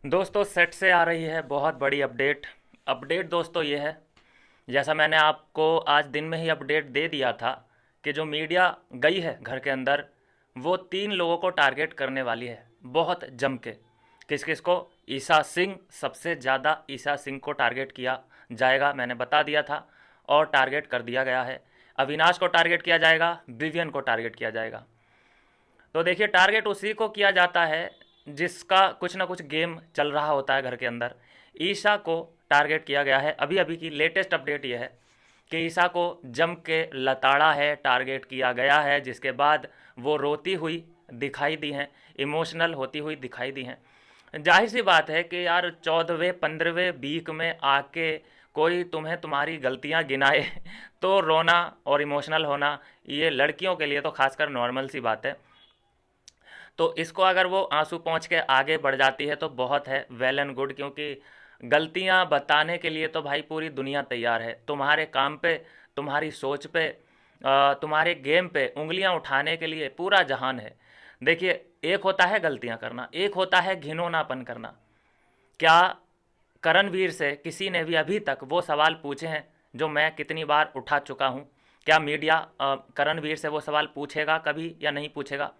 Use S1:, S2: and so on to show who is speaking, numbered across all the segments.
S1: दोस्तों सेट से आ रही है बहुत बड़ी अपडेट दोस्तों ये है। जैसा मैंने आपको आज दिन में ही अपडेट दे दिया था कि जो मीडिया गई है घर के अंदर वो 3 लोगों को टारगेट करने वाली है बहुत जम के। किस किस को? ईसा सिंह, सबसे ज़्यादा ईसा सिंह को टारगेट किया जाएगा, मैंने बता दिया था और टारगेट कर दिया गया है। अविनाश को टारगेट किया जाएगा, विवियन को टारगेट किया जाएगा। तो देखिए टारगेट उसी को किया जाता है जिसका कुछ ना कुछ गेम चल रहा होता है घर के अंदर। ईशा को टारगेट किया गया है। अभी अभी की लेटेस्ट अपडेट ये है कि ईशा को जम के लताड़ा है, टारगेट किया गया है, जिसके बाद वो रोती हुई दिखाई दी हैं, इमोशनल होती हुई दिखाई दी हैं। जाहिर सी बात है कि यार 14वें 15वें वीक में आके कोई तुम्हें तुम्हारी गलतियां गिनाए तो रोना और इमोशनल होना ये लड़कियों के लिए तो खासकर नॉर्मल सी बात है। तो इसको अगर वो आंसू पहुँच के आगे बढ़ जाती है तो बहुत है, वेल एंड गुड। क्योंकि गलतियां बताने के लिए तो भाई पूरी दुनिया तैयार है। तुम्हारे काम पे, तुम्हारी सोच पे, तुम्हारे गेम पे उंगलियां उठाने के लिए पूरा जहान है। देखिए, एक होता है गलतियां करना, एक होता है घिनौनापन करना। क्या करणवीर से किसी ने भी अभी तक वो सवाल पूछे हैं जो मैं कितनी बार उठा चुका हूँ? क्या मीडिया करणवीर से वो सवाल पूछेगा कभी या नहीं पूछेगा?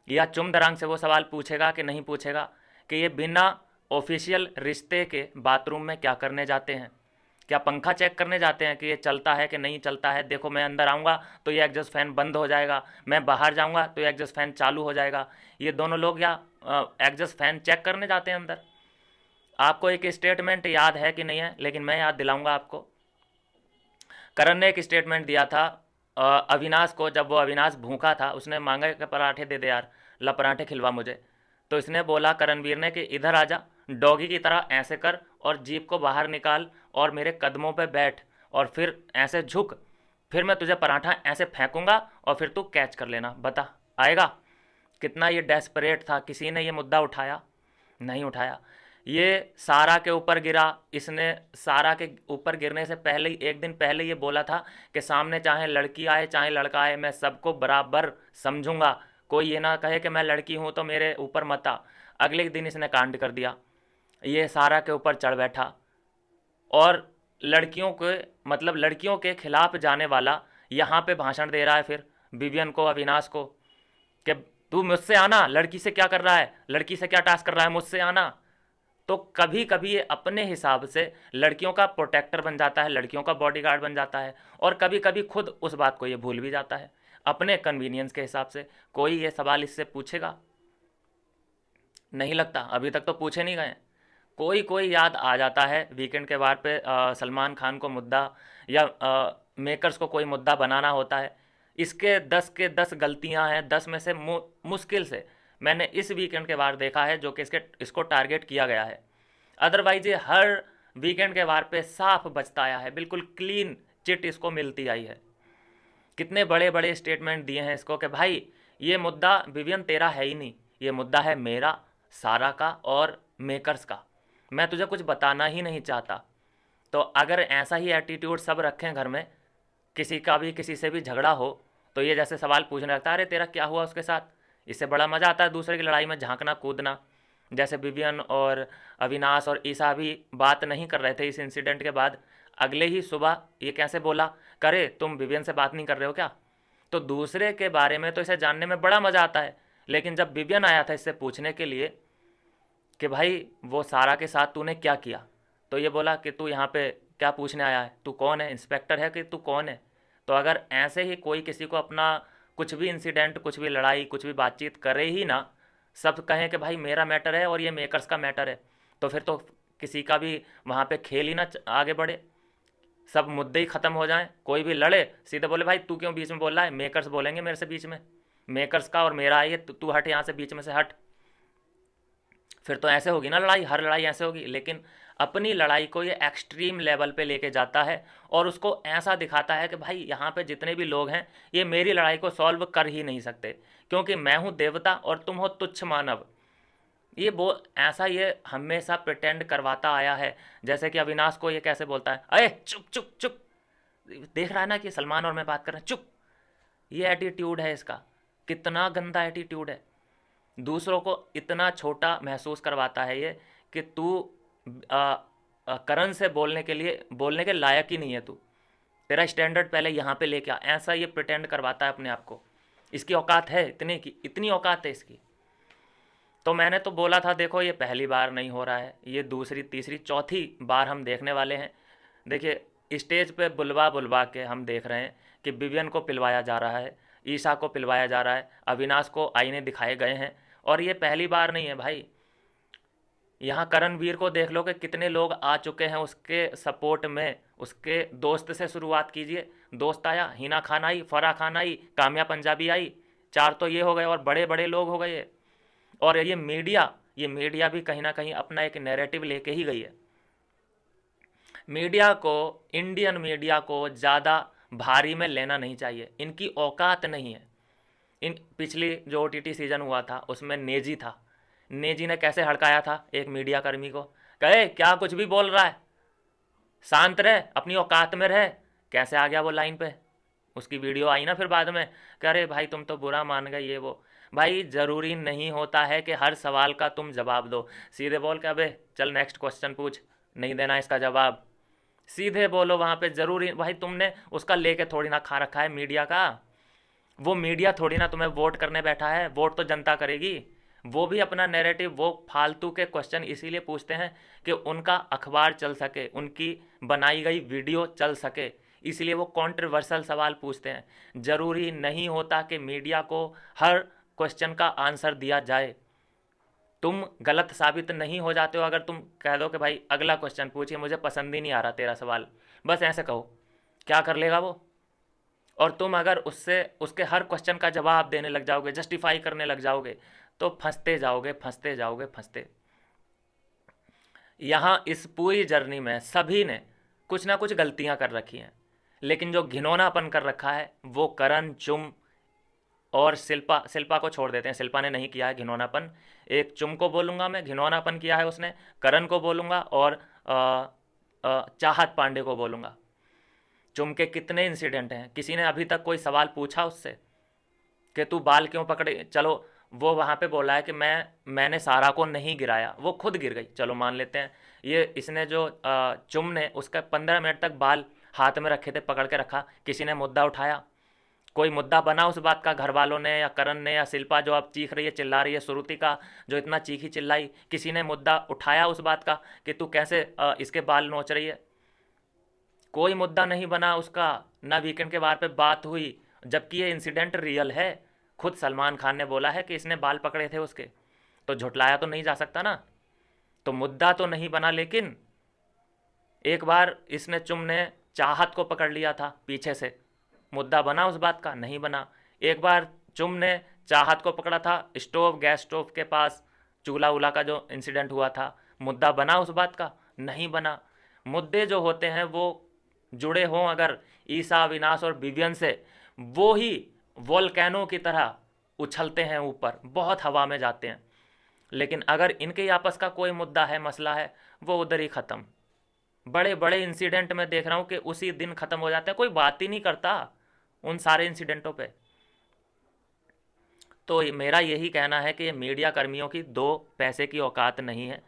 S1: या चुमदरांग से वो सवाल पूछेगा कि नहीं पूछेगा कि ये बिना ऑफिशियल रिश्ते के बाथरूम में क्या करने जाते हैं? क्या पंखा चेक करने जाते हैं कि ये चलता है कि नहीं चलता है? देखो, मैं अंदर आऊँगा तो ये एग्जॉस्ट फैन बंद हो जाएगा, मैं बाहर जाऊँगा तो ये एग्जॉस्ट फैन चालू हो जाएगा। ये दोनों लोग या एग्जॉस्ट फैन चेक करने जाते हैं अंदर? आपको एक स्टेटमेंट याद है कि नहीं है, लेकिन मैं याद दिलाऊंगा आपको। करण ने एक स्टेटमेंट दिया था अविनाश को। जब वो अविनाश भूखा था, उसने मांगा कि पराठे दे दे यार, ला पराठे खिलवा मुझे। तो इसने बोला करणवीर ने कि इधर आजा, डॉगी की तरह ऐसे कर और जीप को बाहर निकाल और मेरे कदमों पे बैठ और फिर ऐसे झुक, फिर मैं तुझे पराठा ऐसे फेंकूंगा और फिर तू कैच कर लेना। बता, आएगा? कितना ये डेस्परेट था। किसी ने ये मुद्दा उठाया? नहीं उठाया। ये सारा के ऊपर गिरा। इसने सारा के ऊपर गिरने से पहले ही, एक दिन पहले ये बोला था कि सामने चाहे लड़की आए चाहे लड़का आए, मैं सबको बराबर समझूंगा। कोई ये ना कहे कि मैं लड़की हूं तो मेरे ऊपर मत आ। अगले दिन इसने कांड कर दिया। ये सारा के ऊपर चढ़ बैठा और लड़कियों के, मतलब लड़कियों के खिलाफ जाने वाला यहाँ पे भाषण दे रहा है फिर विवियन को, अविनाश को, कि तू मुझसे आना, लड़की से क्या कर रहा है, लड़की से क्या टास्क कर रहा है, मुझसे आना। तो कभी कभी ये अपने हिसाब से लड़कियों का प्रोटेक्टर बन जाता है, लड़कियों का बॉडीगार्ड बन जाता है, और कभी कभी खुद उस बात को ये भूल भी जाता है अपने कन्वीनियंस के हिसाब से। कोई ये सवाल इससे पूछेगा? नहीं लगता, अभी तक तो पूछे नहीं गए। कोई कोई याद आ जाता है वीकेंड के बार पे सलमान खान को मुद्दा, या मेकर्स को कोई मुद्दा बनाना होता है। इसके 10 के 10 गलतियां हैं, 10 में से मुश्किल से मैंने इस वीकेंड के बार देखा है जो कि इसको टारगेट किया गया है। अदरवाइज ये हर वीकेंड के बार पे साफ बचता आया है, बिल्कुल क्लीन चिट इसको मिलती आई है। कितने बड़े बड़े स्टेटमेंट दिए हैं इसको कि भाई ये मुद्दा विवियन तेरा है ही नहीं, ये मुद्दा है मेरा, सारा का और मेकर्स का। मैं तुझे कुछ बताना ही नहीं चाहता। तो अगर ऐसा ही एटीट्यूड सब रखें घर में, किसी का भी किसी से भी झगड़ा हो तो ये जैसे सवाल पूछने लगता है, अरे तेरा क्या हुआ उसके साथ। इससे बड़ा मज़ा आता है दूसरे की लड़ाई में झांकना कूदना। जैसे विवियन और अविनाश और ईसा भी बात नहीं कर रहे थे इस इंसिडेंट के बाद, अगले ही सुबह ये कैसे बोला, करे तुम विवियन से बात नहीं कर रहे हो क्या? तो दूसरे के बारे में तो इसे जानने में बड़ा मज़ा आता है। लेकिन जब विवियन आया था इससे पूछने के लिए कि भाई वो सारा के साथ तूने क्या किया, तो ये बोला कि तू यहाँ पे क्या पूछने आया है, तू कौन है, इंस्पेक्टर है कि तू कौन है? तो अगर ऐसे ही कोई किसी को अपना कुछ भी इंसिडेंट, कुछ भी लड़ाई, कुछ भी बातचीत करे ही ना, सब कहें कि भाई मेरा मैटर है और ये मेकर्स का मैटर है, तो फिर तो किसी का भी वहाँ पे खेल ही ना आगे बढ़े, सब मुद्दे ही ख़त्म हो जाएं। कोई भी लड़े सीधे बोले भाई तू क्यों बीच में बोल रहा है, मेकर्स बोलेंगे मेरे से बीच में, मेकर्स का और मेरा है ये, तू हट यहाँ से, बीच में से हट। फिर तो ऐसे होगी ना लड़ाई, हर लड़ाई ऐसे होगी। लेकिन अपनी लड़ाई को ये एक्सट्रीम लेवल पे लेके जाता है और उसको ऐसा दिखाता है कि भाई यहाँ पे जितने भी लोग हैं ये मेरी लड़ाई को सॉल्व कर ही नहीं सकते, क्योंकि मैं हूँ देवता और तुम हो तुच्छ मानव। ये वो ऐसा ये हमेशा प्रिटेंड करवाता आया है। जैसे कि अविनाश को ये कैसे बोलता है, अरे चुप चुप चुप, देख रहा है ना कि सलमान और मैं बात कर रहे हैं, चुप। ये एटीट्यूड है इसका, कितना गंदा एटीट्यूड है। दूसरों को इतना छोटा महसूस करवाता है ये कि तू करण से बोलने के लायक ही नहीं है तू, तेरा स्टैंडर्ड पहले यहाँ पे लेके आ। ऐसा ये प्रिटेंड करवाता है अपने आप को, इसकी औकात है इतनी की, इतनी औकात है इसकी। तो मैंने तो बोला था देखो ये पहली बार नहीं हो रहा है, ये दूसरी तीसरी चौथी बार हम देखने वाले हैं। देखिए स्टेज पे बुलवा बुलवा के हम देख रहे हैं कि विवियन को पिलवाया जा रहा है, ईशा को पिलवाया जा रहा है, अविनाश को आईने दिखाए गए हैं। और ये पहली बार नहीं है भाई, यहाँ करणवीर को देख लो कि कितने लोग आ चुके हैं उसके सपोर्ट में। उसके दोस्त से शुरुआत कीजिए, दोस्त आया, हिना खान आई, फराह खान आई, काम्या पंजाबी आई, 4 तो ये हो गए और बड़े बड़े लोग हो गए। और ये मीडिया भी कहीं ना कहीं अपना एक नैरेटिव लेके ही गई है। मीडिया को, इंडियन मीडिया को ज़्यादा भारी में लेना नहीं चाहिए, इनकी औकात नहीं है। इन पिछली जो OTT सीजन हुआ था उसमें नेजी था, नेजी ने कैसे हड़काया था एक मीडिया कर्मी को, कहे क्या कुछ भी बोल रहा है, शांत रहे, अपनी औकात में रहे। कैसे आ गया वो लाइन पे, उसकी वीडियो आई ना फिर बाद में, कह रहे भाई तुम तो बुरा मान गए ये वो। भाई ज़रूरी नहीं होता है कि हर सवाल का तुम जवाब दो, सीधे बोल के अबे चल नेक्स्ट क्वेश्चन पूछ, नहीं देना इसका जवाब, सीधे बोलो वहाँ पे। ज़रूरी भाई तुमने उसका लेके थोड़ी ना खा रखा है मीडिया का, वो मीडिया थोड़ी ना तुम्हें वोट करने बैठा है, वोट तो जनता करेगी। वो भी अपना नैरेटिव, वो फालतू के क्वेश्चन इसीलिए पूछते हैं कि उनका अखबार चल सके, उनकी बनाई गई वीडियो चल सके, इसलिए वो कंट्रोवर्शियल सवाल पूछते हैं। ज़रूरी नहीं होता कि मीडिया को हर क्वेश्चन का आंसर दिया जाए। तुम गलत साबित नहीं हो जाते हो अगर तुम कह दो कि भाई अगला क्वेश्चन पूछिए, मुझे पसंद ही नहीं आ रहा तेरा सवाल, बस ऐसे कहो, क्या कर लेगा वो। और तुम अगर उसके हर क्वेश्चन का जवाब देने लग जाओगे, जस्टिफाई करने लग जाओगे, तो फंसते जाओगे फंसते जाओगे फंसते। यहाँ इस पूरी जर्नी में सभी ने कुछ ना कुछ गलतियाँ कर रखी हैं, लेकिन जो घिनौनापन कर रखा है वो करण, चुम और शिल्पा को छोड़ देते हैं। शिल्पा ने नहीं किया है घिनौनापन, एक चुम को बोलूँगा मैं, घिनौनापन किया है उसने, करण को बोलूँगा और चाहत पांडे को बोलूँगा। चुम के कितने इंसिडेंट हैं, किसी ने अभी तक कोई सवाल पूछा उससे कि तू बाल क्यों पकड़े। चलो वो वहाँ पे बोला है कि मैंने सारा को नहीं गिराया, वो खुद गिर गई, चलो मान लेते हैं। ये इसने जो चुम ने उसका 15 मिनट तक बाल हाथ में रखे थे, पकड़ के रखा, किसी ने मुद्दा उठाया, कोई मुद्दा बना उस बात का, घर वालों ने या करण ने या शिल्पा जो अब चीख रही है चिल्ला रही है, श्रुति का जो इतना चीखी चिल्लाई, किसी ने मुद्दा उठाया उस बात का कि तू कैसे इसके बाल नोच रही है। कोई मुद्दा नहीं बना उसका, ना वीकेंड के बार पे बात हुई, जबकि ये इंसिडेंट रियल है। खुद सलमान खान ने बोला है कि इसने बाल पकड़े थे उसके, तो झुटलाया तो नहीं जा सकता ना। तो मुद्दा तो नहीं बना, लेकिन एक बार इसने, चुम ने चाहत को पकड़ लिया था पीछे से, मुद्दा बना उस बात का, नहीं बना। एक बार चुम ने चाहत को पकड़ा था गैस स्टोव के पास, चूल्हा उला का जो इंसिडेंट हुआ था, मुद्दा बना उस बात का, नहीं बना। मुद्दे जो होते हैं वो जुड़े हों अगर ईशा, अविनाश और विवियन से, वो ही वोल्केनो की तरह उछलते हैं ऊपर, बहुत हवा में जाते हैं। लेकिन अगर इनके आपस का कोई मुद्दा है, मसला है, वो उधर ही ख़त्म। बड़े बड़े इंसिडेंट में देख रहा हूँ कि उसी दिन ख़त्म हो जाते हैं, कोई बात ही नहीं करता उन सारे इंसिडेंटों पे। तो मेरा यही कहना है कि ये मीडिया कर्मियों की 2 पैसे की औकात नहीं है।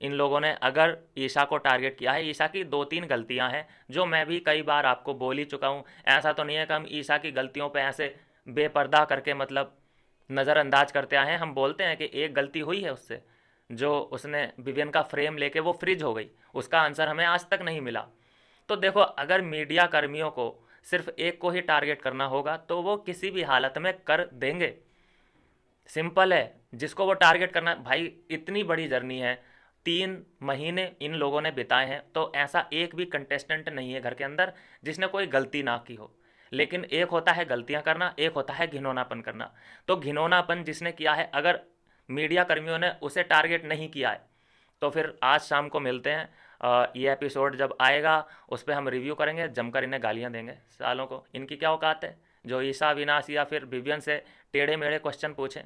S1: इन लोगों ने अगर ईशा को टारगेट किया है, ईशा की 2-3 गलतियां हैं जो मैं भी कई बार आपको बोल ही चुका हूँ। ऐसा तो नहीं है कि हम ईशा की गलतियों पे ऐसे बेपर्दा करके मतलब नज़रअंदाज करते आए हैं। हम बोलते हैं कि एक गलती हुई है उससे, जो उसने विवियन का फ्रेम लेके वो फ्रिज हो गई, उसका आंसर हमें आज तक नहीं मिला। तो देखो अगर मीडिया कर्मियों को सिर्फ एक को ही टारगेट करना होगा तो वो किसी भी हालत में कर देंगे, सिंपल है। जिसको वो टारगेट करना, भाई इतनी बड़ी जर्नी है, 3 महीने इन लोगों ने बिताए हैं, तो ऐसा एक भी कंटेस्टेंट नहीं है घर के अंदर जिसने कोई गलती ना की हो। लेकिन एक होता है गलतियां करना, एक होता है घिनौनापन करना। तो घिनौनापन जिसने किया है, अगर मीडिया कर्मियों ने उसे टारगेट नहीं किया है, तो फिर आज शाम को मिलते हैं। ये एपिसोड जब आएगा उस पर हम रिव्यू करेंगे, जमकर इन्हें गालियाँ देंगे सालों को। इनकी क्या औकात है जो ईशा, विनाश या फिर विवियन से टेढ़े मेढ़े क्वेश्चन पूछें।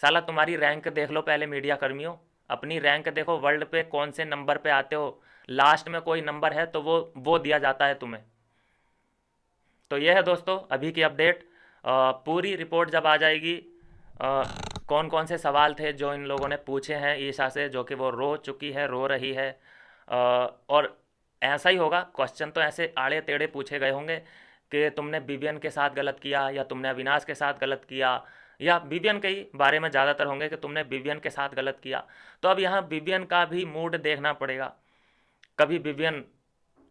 S1: साला तुम्हारी रैंक देख लो पहले, मीडिया कर्मियों अपनी रैंक देखो, वर्ल्ड पे कौन से नंबर पे आते हो। लास्ट में कोई नंबर है तो वो दिया जाता है तुम्हें। तो यह है दोस्तों अभी की अपडेट। पूरी रिपोर्ट जब आ जाएगी कौन कौन से सवाल थे जो इन लोगों ने पूछे हैं ईशा से, जो कि वो रो चुकी है, रो रही है। और ऐसा ही होगा, क्वेश्चन तो ऐसे आड़े टेढ़े पूछे गए होंगे कि तुमने विवियन के साथ गलत किया, या तुमने अविनाश के साथ गलत किया, या विवियन के ही बारे में ज़्यादातर होंगे कि तुमने विवियन के साथ गलत किया। तो अब यहाँ विवियन का भी मूड देखना पड़ेगा। कभी विवियन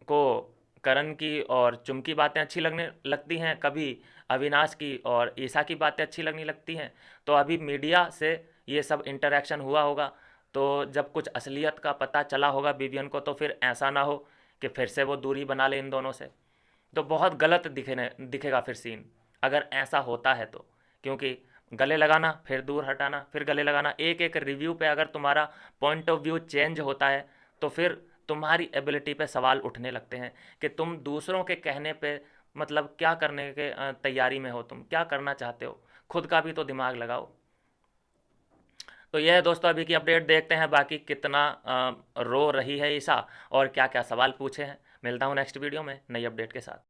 S1: को करण की और चुम की बातें अच्छी लगने लगती हैं, कभी अविनाश की और ईशा की बातें अच्छी लगने लगती हैं। तो अभी मीडिया से ये सब इंटरेक्शन हुआ होगा, तो जब कुछ असलियत का पता चला होगा विवियन को, तो फिर ऐसा ना हो कि फिर से वो दूरी बना ले इन दोनों से। तो बहुत गलत दिखेगा फिर सीन, अगर ऐसा होता है तो। क्योंकि गले लगाना, फिर दूर हटाना, फिर गले लगाना, एक एक रिव्यू पे अगर तुम्हारा पॉइंट ऑफ व्यू चेंज होता है, तो फिर तुम्हारी एबिलिटी पे सवाल उठने लगते हैं कि तुम दूसरों के कहने पे मतलब क्या करने के तैयारी में हो, तुम क्या करना चाहते हो, खुद का भी तो दिमाग लगाओ। तो यह है दोस्तों अभी की अपडेट। देखते हैं बाकी कितना रो रही है ईशा और क्या क्या सवाल पूछे हैं। मिलता हूँ नेक्स्ट वीडियो में नई अपडेट के साथ।